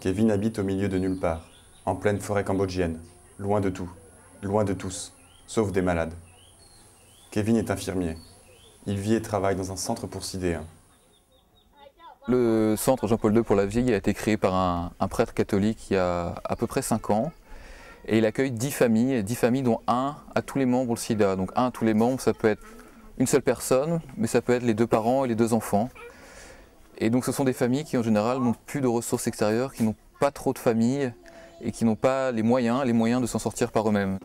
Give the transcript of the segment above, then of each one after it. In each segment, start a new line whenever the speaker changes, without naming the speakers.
Kevin habite au milieu de nulle part, en pleine forêt cambodgienne, loin de tout, loin de tous, sauf des malades. Kevin est infirmier. Il vit et travaille dans un centre pour sidéens.
Le centre Jean-Paul II pour la vie a été créé par un prêtre catholique il y a à peu près 5 ans. Et il accueille 10 familles dont un à tous les membres le sida. Donc un à tous les membres, ça peut être une seule personne, mais ça peut être les 2 parents et les 2 enfants. Et donc ce sont des familles qui en général n'ont plus de ressources extérieures, qui n'ont pas trop de famille et qui n'ont pas les moyens de s'en sortir par eux-mêmes.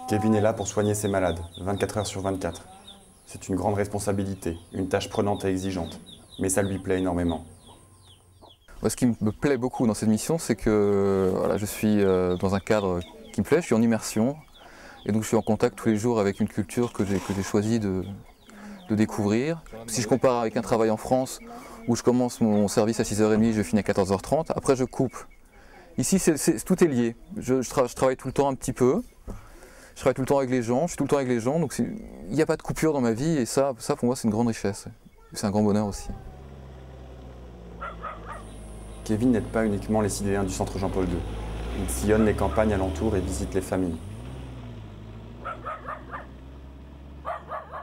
Kevin est là pour soigner ses malades, 24 heures sur 24. C'est une grande responsabilité, une tâche prenante et exigeante, mais ça lui plaît énormément.
Ce qui me plaît beaucoup dans cette mission, c'est que voilà, je suis dans un cadre qui me plaît, je suis en immersion, et donc je suis en contact tous les jours avec une culture que j'ai choisi de découvrir. Si je compare avec un travail en France, où je commence mon service à 6h30, je finis à 14h30, après je coupe. Ici, tout est lié. Je travaille tout le temps un petit peu, je travaille tout le temps avec les gens, je suis tout le temps avec les gens, donc il n'y a pas de coupure dans ma vie, et ça pour moi c'est une grande richesse. C'est un grand bonheur aussi.
Kevin n'aide pas uniquement les sidéens du centre Jean-Paul II. Il sillonne les campagnes alentours et visite les familles.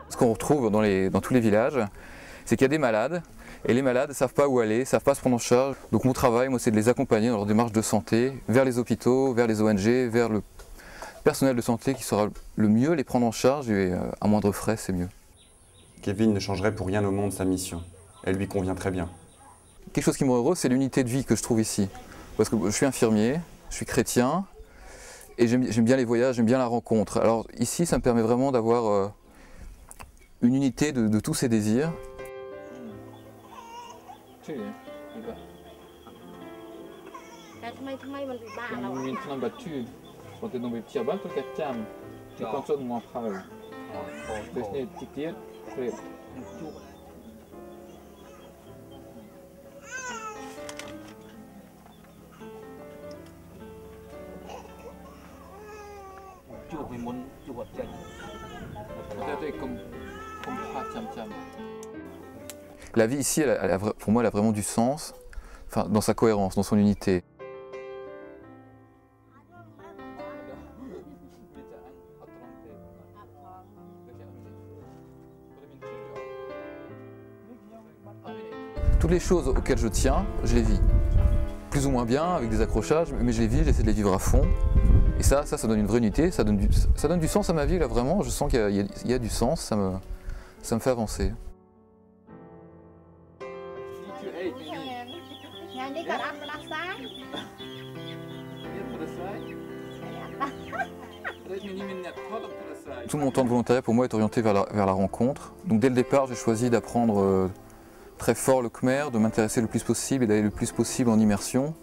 Ce qu'on retrouve dans tous les villages, c'est qu'il y a des malades, et les malades ne savent pas où aller, ne savent pas se prendre en charge. Donc mon travail, moi, c'est de les accompagner dans leur démarche de santé, vers les hôpitaux, vers les ONG, vers le personnel de santé qui saura le mieux les prendre en charge, et à moindre frais, c'est mieux.
Kevin ne changerait pour rien au monde sa mission. Elle lui convient très bien.
Quelque chose qui me rend heureux, c'est l'unité de vie que je trouve ici. Parce que je suis infirmier, je suis chrétien, et j'aime bien les voyages, j'aime bien la rencontre. Alors ici, ça me permet vraiment d'avoir une unité de tous ces désirs. La vie ici, pour moi, elle a vraiment du sens, enfin, dans sa cohérence, dans son unité. Toutes les choses auxquelles je tiens, je les vis. Plus ou moins bien, avec des accrochages, mais je les vis, j'essaie de les vivre à fond. Et ça donne une vraie unité, ça donne du sens à ma vie, là, vraiment. Je sens qu'il y a du sens, ça me fait avancer. Tout mon temps de volontariat pour moi est orienté vers la rencontre. Donc dès le départ, j'ai choisi d'apprendre très fort le khmer, de m'intéresser le plus possible et d'aller le plus possible en immersion.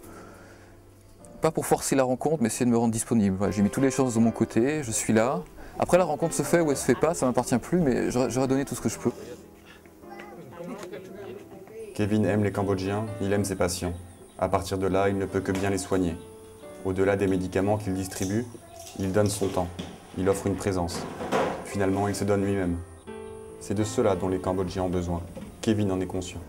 Pas pour forcer la rencontre, mais essayer de me rendre disponible. Voilà, j'ai mis toutes les chances de mon côté, je suis là. Après la rencontre se fait ou elle se fait pas, ça ne m'appartient plus, mais j'aurais donné tout ce que je peux.
Kevin aime les Cambodgiens, il aime ses patients. À partir de là, il ne peut que bien les soigner. Au-delà des médicaments qu'il distribue, il donne son temps, il offre une présence. Finalement, il se donne lui-même. C'est de cela dont les Cambodgiens ont besoin. Kevin en est conscient.